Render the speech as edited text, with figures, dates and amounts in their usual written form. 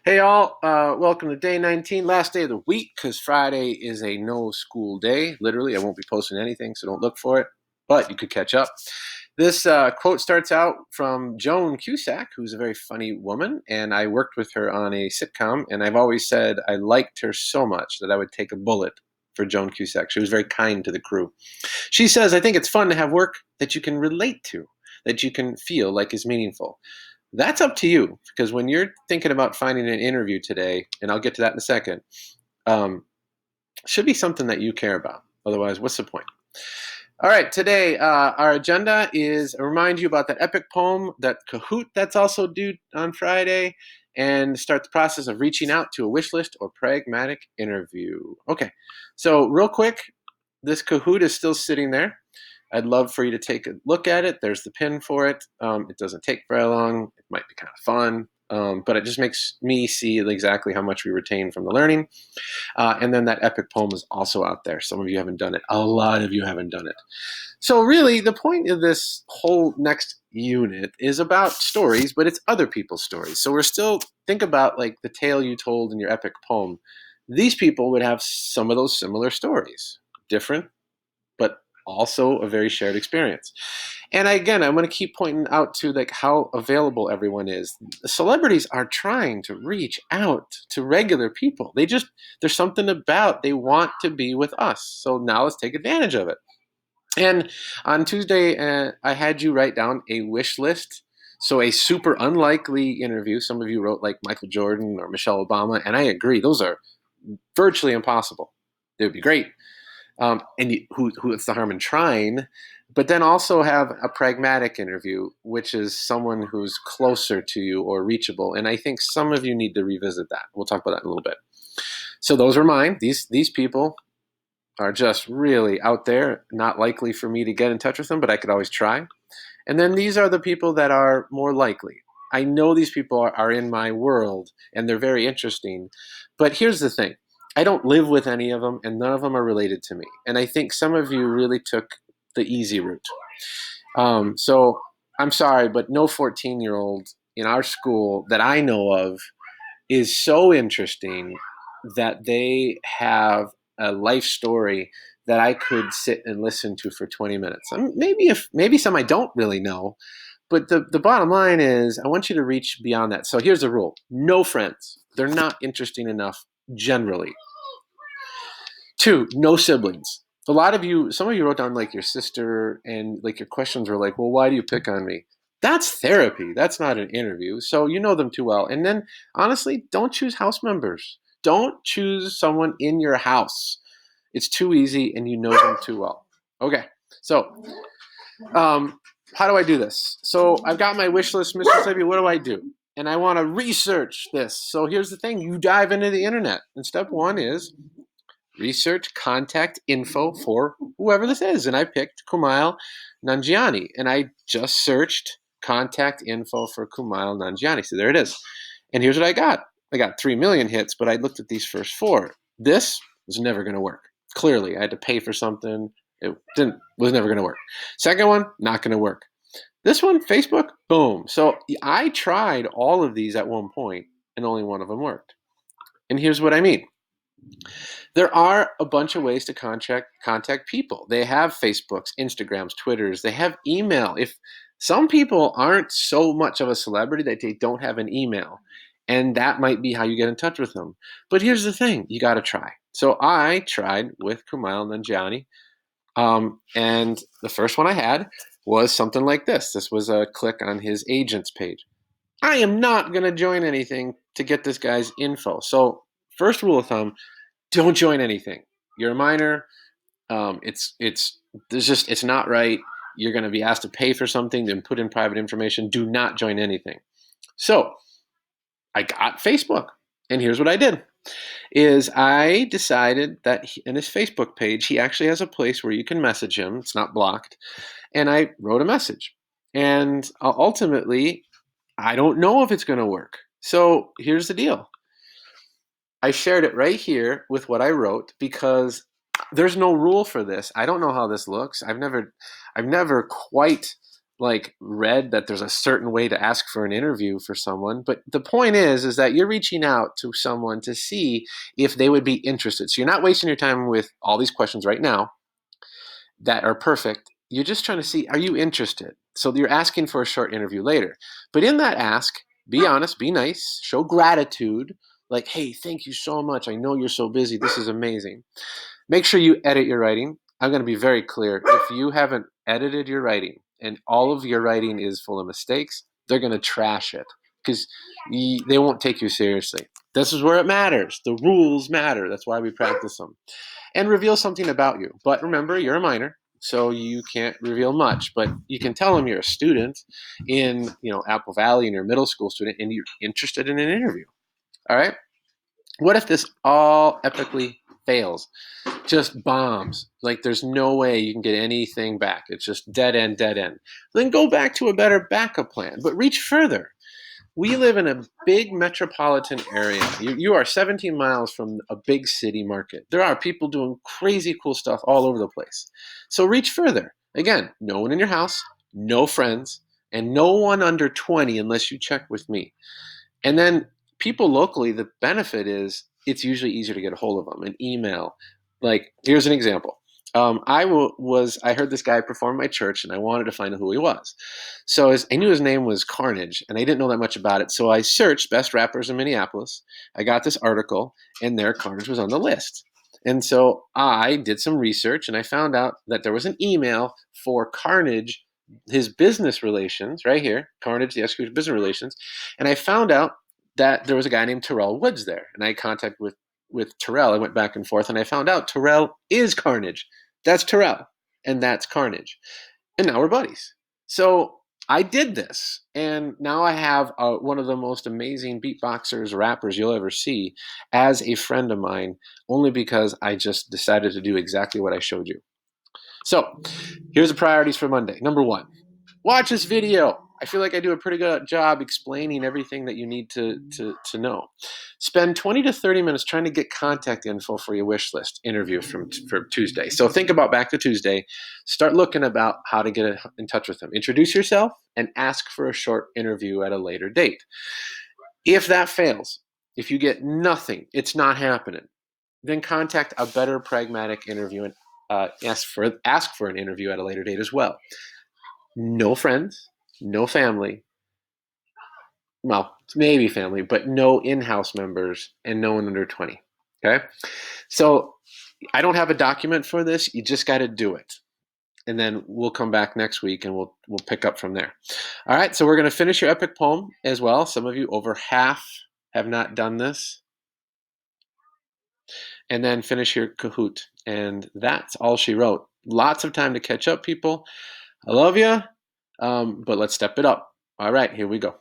Hey all, welcome to day 19, last day of the week, because Friday is a no school day. Literally, I won't be posting anything, so don't look for it, but you could catch up. This quote starts out from Joan Cusack, who's a very funny woman, and I worked with her on a sitcom, and I've always said I liked her so much that I would take a bullet for Joan Cusack. She was very kind to the crew. She says, I think it's fun to have work that you can relate to, that you can feel like is meaningful. That's up to you, because when you're thinking about finding an interview today, and I'll get to that in a second, um, should be something that you care about. Otherwise, what's the point? All right, today our agenda is remind you about that epic poem, that Kahoot that's also due on Friday, and start the process of reaching out to a wish list or pragmatic interview. Okay, so real quick, this Kahoot is still sitting there. I'd love for you to take a look at it. There's the pin for it. It doesn't take very long. It might be kind of fun, but it just makes me see exactly how much we retain from the learning. And then that epic poem is also out there. Some of you haven't done it. A lot of you haven't done it. So really, the point of this whole next unit is about stories, but it's other people's stories. So we're still, think about like the tale you told in your epic poem. These people would have some of those similar stories. Different, but also a very shared experience. And again, I'm going to keep pointing out to like how available everyone is. The celebrities are trying to reach out to regular people. There's something about they want to be with us. So now let's take advantage of it. And on Tuesday, I had you write down a wish list. So a super unlikely interview. Some of you wrote like Michael Jordan or Michelle Obama, and I agree. Those are virtually impossible. They would be great. What's the harm in trying? But then also have a pragmatic interview, which is someone who's closer to you or reachable. And I think some of you need to revisit that. We'll talk about that in a little bit. So those are mine. These people are just really out there, not likely for me to get in touch with them, but I could always try. And then these are the people that are more likely. I know these people are in my world and they're very interesting. But here's the thing. I don't live with any of them, and none of them are related to me. And I think some of you really took the easy route. So I'm sorry, but no 14-year-old in our school that I know of is so interesting that they have a life story that I could sit and listen to for 20 minutes. Maybe some I don't really know, but the bottom line is I want you to reach beyond that. So here's the rule. No friends. They're not interesting enough generally. 2, no siblings. Some of you wrote down like your sister, and like your questions were like, well, why do you pick on me? That's therapy. That's not an interview. So you know them too well. And then honestly, don't choose house members. Don't choose someone in your house. It's too easy and you know them too well. Okay. So how do I do this? So I've got my wish list, Mr. Slavy. What do I do? And I want to research this. So here's the thing. You dive into the internet. And step 1 is research contact info for whoever this is. And I picked Kumail Nanjiani. And I just searched contact info for Kumail Nanjiani. So there it is. And here's what I got. I got 3 million hits, but I looked at these first 4. This was never going to work. Clearly, I had to pay for something. It was never going to work. Second one, not going to work. This one, Facebook, boom. So I tried all of these at one point, and only one of them worked. And here's what I mean. There are a bunch of ways to contact people. They have Facebooks, Instagrams, Twitters. They have email. If some people aren't so much of a celebrity that they don't have an email, and that might be how you get in touch with them. But here's the thing. You got to try. So I tried with Kumail Nanjiani, and the first one I had was something like this. This was a click on his agent's page. I am not going to join anything to get this guy's info. So first rule of thumb, don't join anything. You're a minor. It's not right. You're going to be asked to pay for something, then put in private information. Do not join anything. So I got Facebook, and here's what I did. Is I decided that in his Facebook page, he actually has a place where you can message him. It's not blocked. And I wrote a message. And ultimately, I don't know if it's going to work. So here's the deal. I shared it right here with what I wrote because there's no rule for this. I don't know how this looks. I've never quite like read that there's a certain way to ask for an interview for someone, but the point is that you're reaching out to someone to see if they would be interested. So you're not wasting your time with all these questions right now that are perfect. You're just trying to see, are you interested? So you're asking for a short interview later. But in that ask, be honest, be nice, show gratitude, like, hey, thank you so much. I know you're so busy. This is amazing. Make sure you edit your writing. I'm going to be very clear. If you haven't edited your writing and all of your writing is full of mistakes, they're going to trash it because they won't take you seriously. This is where it matters. The rules matter. That's why we practice them. And reveal something about you. But remember, you're a minor, so you can't reveal much. But you can tell them you're a student in, Apple Valley and you're a middle school student and you're interested in an interview. All right? What if this all epically fails? Just bombs. Like there's no way you can get anything back. It's just dead end, dead end. Then go back to a better backup plan, but reach further. We live in a big metropolitan area. You are 17 miles from a big city market. There are people doing crazy cool stuff all over the place. So reach further. Again, no one in your house, no friends, and no one under 20 unless you check with me. And then people locally, the benefit is it's usually easier to get a hold of them. An email. Like, here's an example. I heard this guy perform at my church, and I wanted to find out who he was. So I knew his name was Carnage, and I didn't know that much about it. So I searched best rappers in Minneapolis. I got this article, and there Carnage was on the list. And so I did some research, and I found out that there was an email for Carnage, his business relations, right here, Carnage, the executive business relations. And I found out that there was a guy named Terrell Woods there, and I had contact with Terrell. I went back and forth, and I found out Terrell is Carnage. That's Terrell, and that's Carnage. And now we're buddies. So I did this, and now I have one of the most amazing beatboxers, rappers you'll ever see as a friend of mine, only because I just decided to do exactly what I showed you. So here's the priorities for Monday. Number 1, watch this video. I feel like I do a pretty good job explaining everything that you need to know. Spend 20 to 30 minutes trying to get contact info for your wish list interview for Tuesday. So think about back to Tuesday. Start looking about how to get in touch with them. Introduce yourself and ask for a short interview at a later date. If that fails, if you get nothing, it's not happening, then contact a better pragmatic interview and ask for an interview at a later date as well. No friends, no family, well, maybe family, but no in-house members and no one under 20. Okay? So I don't have a document for this. You just got to do it. And then we'll come back next week and we'll pick up from there. All right, so we're going to finish your epic poem as well. Some of you, over half, have not done this. And then finish your Kahoot. And that's all she wrote. Lots of time to catch up, people. I love you, but let's step it up. All right, here we go.